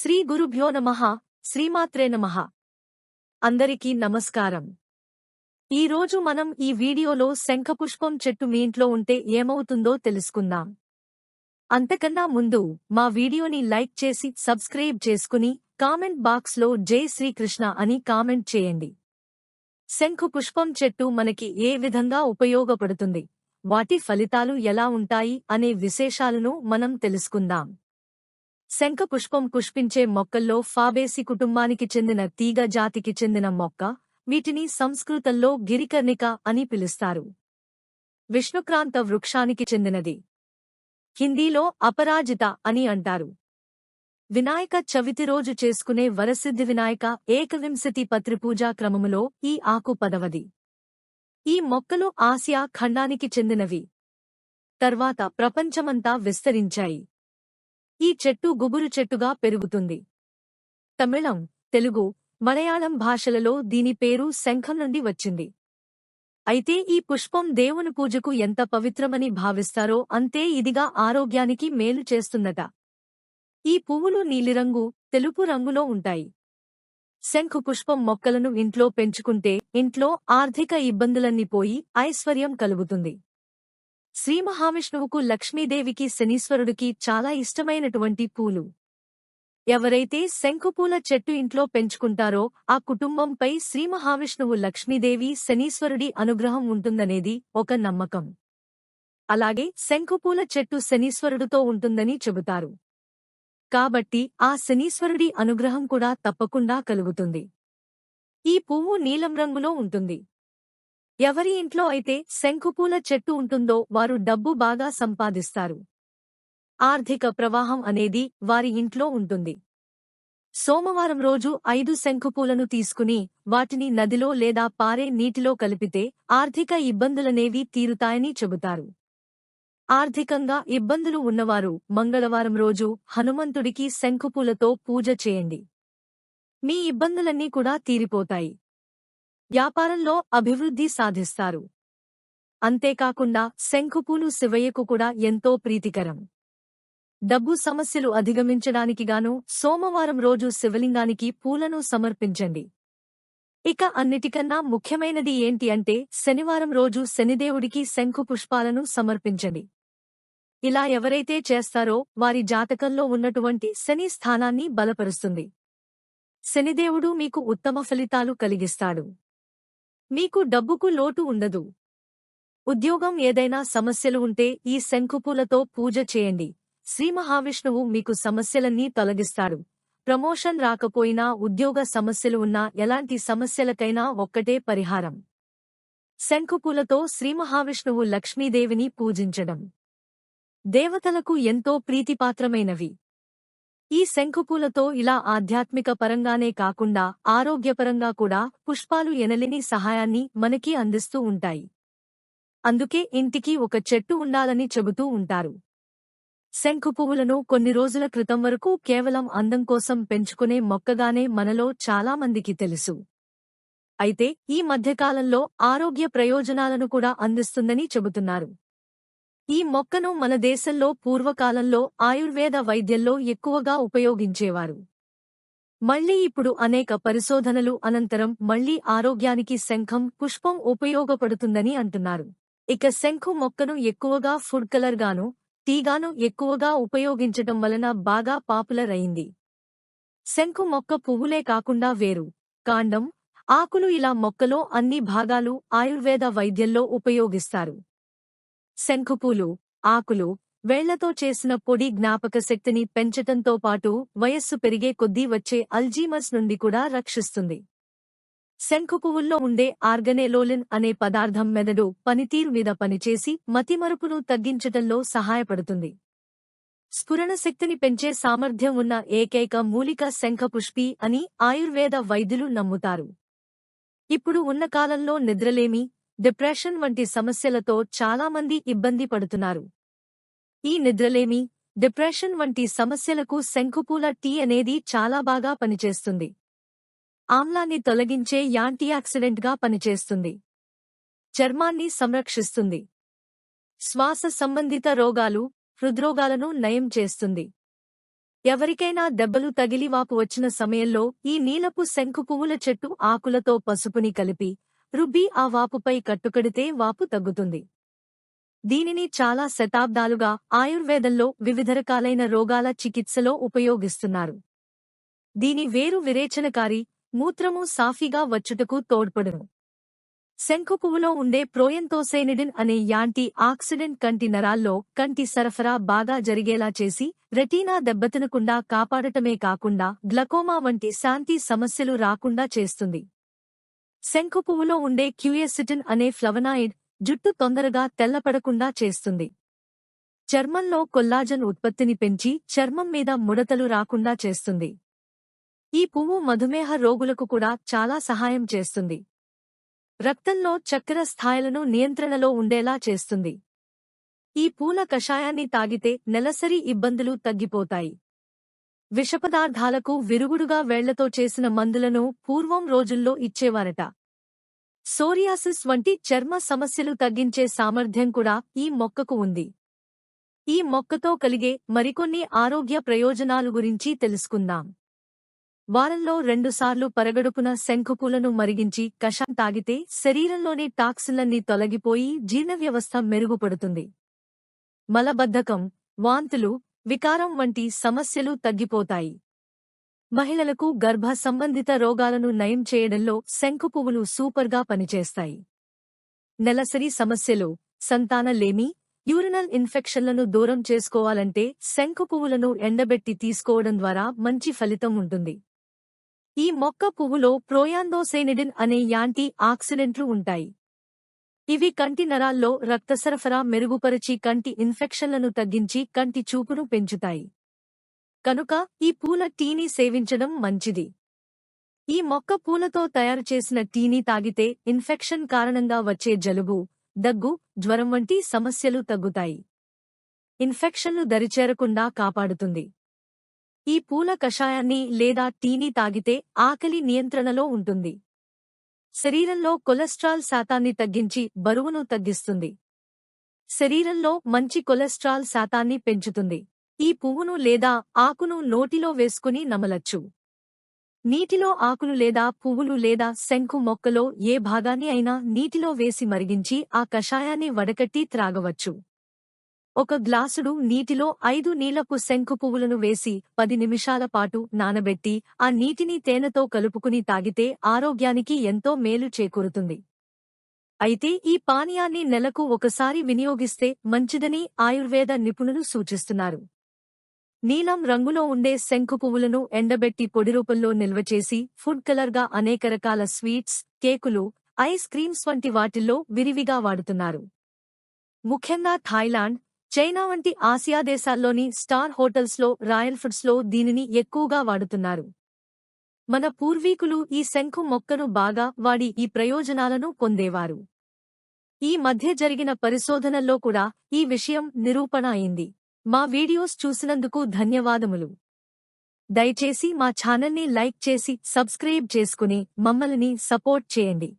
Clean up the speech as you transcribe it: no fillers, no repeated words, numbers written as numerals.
శ్రీ గురుభ్యో నమః. శ్రీమాత్రే నమః. అందరికీ నమస్కారం. ఈరోజు మనం ఈ వీడియోలో శంఖపుష్పం చెట్టు మీ ఇంట్లో ఉంటే ఏమవుతుందో తెలుసుకుందాం. అంతకన్నా ముందు మా వీడియోని లైక్ చేసి సబ్స్క్రైబ్ చేసుకుని కామెంట్ బాక్స్లో జై శ్రీకృష్ణ అని కామెంట్ చేయండి. శంఖపుష్పం చెట్టు మనకి ఏ విధంగా ఉపయోగపడుతుంది, వాటి ఫలితాలు ఎలా ఉంటాయి అనే విశేషాలను మనం తెలుసుకుందాం. శంఖపుష్పం పుష్పించే మొక్కల్లో ఫాబేసి కుటుంబానికి చెందిన తీగ జాతికి చెందిన మొక్క. వీటిని సంస్కృతంలో గిరికర్ణిక అని పిలుస్తారు. విష్ణుక్రాంత వృక్షానికి చెందినది. హిందీలో అపరాజిత అని అంటారు. వినాయక చవితి రోజు చేసుకునే వరసిద్ధి వినాయక ఏకవింశతి పత్రిపూజా క్రమములో ఈ ఆకు పదవది. ఈ మొక్కలు ఆసియా ఖండానికి చెందినవి. తర్వాత ప్రపంచమంతా విస్తరించాయి. ఈ చెట్టు గుబురు చెట్టుగా పెరుగుతుంది. తమిళం, తెలుగు, మలయాళం భాషలలో దీని పేరు శంఖం నుండి వచ్చింది. అయితే ఈ పుష్పం దేవుని పూజకు ఎంత పవిత్రమని భావిస్తారో అంతే ఇదిగా ఆరోగ్యానికి మేలు చేస్తుందట. ఈ పువ్వులు నీలిరంగు, తెలుపు రంగులో ఉంటాయి. శంఖు పుష్పం మొక్కలను ఇంట్లో పెంచుకుంటే ఇంట్లో ఆర్థిక ఇబ్బందులన్నీ పోయి ఐశ్వర్యం కలుగుతుంది. శ్రీ మహావిష్ణువుకు లక్ష్మీదేవికి శనీశ్వరుడికి చాలా ఇష్టమైనటువంటి పూలు. ఎవరైతే శంఖుపూల చెట్టు ఇంట్లో పెంచుకుంటారో ఆ కుటుంబంపై శ్రీ మహావిష్ణువు లక్ష్మీదేవి శనీశ్వరుడి అనుగ్రహం ఉంటుందనేది ఒక నమ్మకం. అలాగే శంఖుపూల చెట్టు శనీశ్వరుడితో ఉంటుందని చెబుతారు. కాబట్టి ఆ శనీశ్వరుడి అనుగ్రహం కూడా తప్పకుండా కలుగుతుంది. ఈ పువ్వు నీలం రంగులో ఉంటుంది. ఎవరి ఇంట్లో అయితే శంఖుపూల చెట్టు ఉంటుందో వారు డబ్బు బాగా సంపాదిస్తారు. ఆర్థిక ప్రవాహం అనేది వారి ఇంట్లో ఉంటుంది. సోమవారం రోజు 5 శంఖుపూలను తీసుకుని వాటిని నదిలో లేదా పారే నీటిలో కలిపితే ఆర్థిక ఇబ్బందులనేవి తీరుతాయని చెబుతారు. ఆర్థికంగా ఇబ్బందులు ఉన్నవారు మంగళవారం రోజు హనుమంతుడికి శంఖుపూలతో పూజ చేయండి. మీ ఇబ్బందులన్నీ కూడా తీరిపోతాయి. వ్యాపారంలో అభివృద్ధి సాధిస్తారు. అంతేకాకుండా శంఖుపూలు శివయ్యకు కూడా ఎంతో ప్రీతికరం. డబ్బు సమస్యలు అధిగమించడానికిగాను సోమవారం రోజు శివలింగానికి పూలను సమర్పించండి. ఇక అన్నిటికన్నా ముఖ్యమైనది ఏంటి అంటే శనివారం రోజు శనిదేవుడికి శంఖు పుష్పాలను సమర్పించండి. ఇలా ఎవరైతే చేస్తారో వారి జాతకంలో ఉన్నటువంటి శని స్థానాన్ని బలపరుస్తుంది. శనిదేవుడు మీకు ఉత్తమ ఫలితాలు కలిగిస్తాడు. మీకు డబ్బుకు లోటు ఉండదు. ఉద్యోగం ఏదైనా సమస్యలు ఉంటే ఈ శంఖుపూలతో పూజ చేయండి. శ్రీ మహావిష్ణువు మీకు సమస్యలన్నీ తొలగిస్తాడు. ప్రమోషన్ రాకపోయినా ఉద్యోగ సమస్యలు ఉన్నా ఎలాంటి సమస్యలకైనా ఒక్కటే పరిహారం. శంఖుపూలతో శ్రీ మహావిష్ణువు లక్ష్మీదేవిని పూజించడం. దేవతలకు ఎంతో ప్రీతిపాత్రమైనవి. ఈ శంఖుపూలతో ఇలా ఆధ్యాత్మిక పరంగానే కాకుండా ఆరోగ్యపరంగా కూడా పుష్పాలు ఎనలేని సహాయాన్ని మనకి అందిస్తూ ఉంటాయి. అందుకే ఇంటికి ఒక చెట్టు ఉండాలని చెబుతూ ఉంటారు. శంఖుపువ్వులను కొన్ని రోజుల క్రితం వరకు కేవలం అందం కోసం పెంచుకునే మొక్కగానే మనలో చాలామందికి తెలుసు. అయితే ఈ మధ్యకాలంలో ఆరోగ్య ప్రయోజనాలను కూడా అందిస్తుందని చెబుతున్నారు. ఈ మొక్కను మన దేశంలో పూర్వకాలంలో ఆయుర్వేద వైద్యంలో ఎక్కువగా ఉపయోగించేవారు. మళ్లీ ఇప్పుడు అనేక పరిశోధనలు అనంతరం మళ్లీ ఆరోగ్యానికి శంఖం పుష్పం ఉపయోగపడుతుందని అంటున్నారు. ఇక శంఖు మొక్కను ఎక్కువగా ఫుడ్ కలర్ గాను, టీగాను ఎక్కువగా ఉపయోగించటం వలన బాగా పాపులర్ అయింది. శంఖు మొక్క పువ్వులే కాకుండా వేరు, కాండం, ఆకులు ఇలా మొక్కలో అన్ని భాగాలు ఆయుర్వేద వైద్యంలో ఉపయోగిస్తారు. శంఖుపూలు, ఆకులు, వేళ్లతో చేసిన పొడి జ్ఞాపక శక్తిని పెంచటంతో పాటు వయస్సు పెరిగే కొద్దీ వచ్చే అల్జీమర్స్ నుండి కూడా రక్షిస్తుంది. శంఖుపువ్వుల్లో ఉండే ఆర్గనేలోలిన్ అనే పదార్థం మెదడు పనితీరు మీద పనిచేసి మతిమరుపును తగ్గించటంలో సహాయపడుతుంది. స్ఫురణ శక్తిని పెంచే సామర్థ్యం ఉన్న ఏకైక మూలిక శంఖపుష్పి అని ఆయుర్వేద వైద్యులు నమ్ముతారు. ఇప్పుడు ఉన్న కాలంలో నిద్రలేమి, డిప్రెషన్ వంటి సమస్యలతో చాలామంది ఇబ్బంది పడుతున్నారు. ఈ నిద్రలేమి, డిప్రెషన్ వంటి సమస్యలకు శంఖుపూల టీ అనేది చాలా బాగా పనిచేస్తుంది. ఆమ్లాన్ని తొలగించే యాంటీఆక్సిడెంట్గా పనిచేస్తుంది. చర్మాన్ని సంరక్షిస్తుంది. శ్వాస సంబంధిత రోగాలు, హృద్రోగాలను నయం చేస్తుంది. ఎవరికైనా దెబ్బలు తగిలి వాపు వచ్చిన సమయంలో ఈ నీలపు శంకు పువ్వుల చెట్టు ఆకులతో పసుపుని కలిపి రుబ్బి ఆ వాపుపై కట్టుకడితే వాపు తగ్గుతుంది. దీనిని చాలా శతాబ్దాలుగా ఆయుర్వేదంలో వివిధ రకాలైన రోగాల చికిత్సలో ఉపయోగిస్తున్నారు. దీని వేరు విరేచనకారి, మూత్రము సాఫీగా వచ్చుటకు తోడ్పడును. శంకు పువ్వులో ఉండే ప్రోయంతోసైనిడిన్ అనే యాంటీ ఆక్సిడెంట్ కంటి నరాల్లో కంటి సరఫరా బాగా జరిగేలా చేసి రెటీనా దెబ్బతినకుండా కాపాడటమే కాకుండా గ్లకోమా వంటి శాంతి సమస్యలు రాకుండా చేస్తుంది. శంకు పువ్వులో ఉండే క్యూయెసిటిన్ అనే ఫ్లవనాయిడ్ జుట్టు తొందరగా తెల్లపడకుండా చేస్తుంది. చర్మంలో కొల్లాజన్ ఉత్పత్తిని పెంచి చర్మం మీద ముడతలు రాకుండా చేస్తుంది. ఈ పువ్వు మధుమేహ రోగులకు కూడా చాలా సహాయం చేస్తుంది. రక్తంలో చక్కెర స్థాయిలను నియంత్రణలో ఉండేలా చేస్తుంది. ఈ పూల కషాయాన్ని తాగితే నెలసరి ఇబ్బందులు తగ్గిపోతాయి. విషపదార్థాలకు విరుగుడుగా వేళ్లతో చేసిన మందులను పూర్వం రోజుల్లో ఇచ్చేవారట. సోరియాసిస్ వంటి చర్మ సమస్యలు తగ్గించే సామర్థ్యం కూడా ఈ మొక్కకు ఉంది. ఈ మొక్కతో కలిగే మరికొన్ని ఆరోగ్య ప్రయోజనాలు గురించి తెలుసుకుందాం. వారంలో 2 సార్లు పరగడుపున శంఖుపూలను మరిగించి కషాయం తాగితే శరీరంలోని టాక్సిన్లన్నీ తొలగిపోయి జీర్ణవ్యవస్థ మెరుగుపడుతుంది. మలబద్ధకం, వాంతులు, వికారం వంటి సమస్యలు తగ్గిపోతాయి. మహిళలకు గర్భ సంబంధిత రోగాలను నయం చేయడంలో శంఖుపువ్వులు సూపర్గా పనిచేస్తాయి. నెలసరి సమస్యలు, సంతానలేమి, యూరినల్ ఇన్ఫెక్షన్లను దూరం చేసుకోవాలంటే శంఖుపువ్వులను ఎండబెట్టి తీసుకోవడం ద్వారా మంచి ఫలితం ఉంటుంది. ఈ మొక్క పువ్వులో ప్రోయాంతోసైనిడిన్ అనే యాంటీ ఆక్సిడెంట్లు ఉంటాయి. ఇవి కంటి నరాల్లో రక్త సరఫరా మెరుగుపరిచి కంటి ఇన్ఫెక్షన్లను తగ్గించి కంటి చూపును పెంచుతాయి. కనుక ఈ పూల టీని సేవించడం మంచిది. ఈ మొక్క పూలతో తయారు చేసిన టీని తాగితే ఇన్ఫెక్షన్ కారణంగా వచ్చే జలుబు, దగ్గు, జ్వరం వంటి సమస్యలు తగ్గుతాయి. ఇన్ఫెక్షన్లు దరిచేరకుండా కాపాడుతుంది. ఈ పూల కషాయాన్ని లేదా టీని తాగితే ఆకలి నియంత్రణలో ఉంటుంది. శరీరంలో కొలెస్ట్రాల్ శాతాన్ని తగ్గించి బరువును తగ్గిస్తుంది. శరీరంలో మంచి కొలెస్ట్రాల్ శాతాన్ని పెంచుతుంది. ఈ పువ్వును లేదా ఆకును నోటిలో వేసుకుని నమలచ్చు. నీటిలో ఆకులు లేదా పువ్వులు లేదా శంఖు మొక్కలో ఏ భాగాన్ని అయినా నీటిలో వేసి మరిగించి ఆ కషాయాన్ని వడకట్టి త్రాగవచ్చు. 1 గ్లాసుడు నీటిలో 5 నీలపు శంఖు పువ్వులను వేసి 10 నిమిషాల పాటు నానబెట్టి ఆ నీటిని తేనెతో కలుపుకుని తాగితే ఆరోగ్యానికి ఎంతో మేలు చేకూరుతుంది. అయితే ఈ పానీయాన్ని నెలకు ఒకసారి వినియోగిస్తే మంచిదని ఆయుర్వేద నిపుణులు సూచిస్తున్నారు. నీలం రంగులో ఉండే శంఖు పువ్వులను ఎండబెట్టి పొడి రూపంలో నిల్వచేసి ఫుడ్ కలర్గా అనేక రకాల స్వీట్స్, కేకులు, ఐస్ క్రీమ్స్ వంటి వాటిల్లో విరివిగా వాడుతున్నారు. ముఖ్యంగా థాయిలాండ్, చైనా వంటి ఆసియా దేశాల్లోని స్టార్ హోటల్స్లో, రాయల్ ఫుడ్స్లో దీనిని ఎక్కువగా వాడుతున్నారు. మన పూర్వీకులు ఈ శంఖు మొక్కను బాగా వాడి ఈ ప్రయోజనాలను పొందేవారు. ఈ మధ్య జరిగిన పరిశోధనల్లో కూడా ఈ విషయం నిరూపణ అయింది. మా వీడియోస్ చూసినందుకు ధన్యవాదములు. దయచేసి మా ఛానల్ని లైక్ చేసి సబ్స్క్రైబ్ చేసుకుని మమ్మల్ని సపోర్ట్ చేయండి.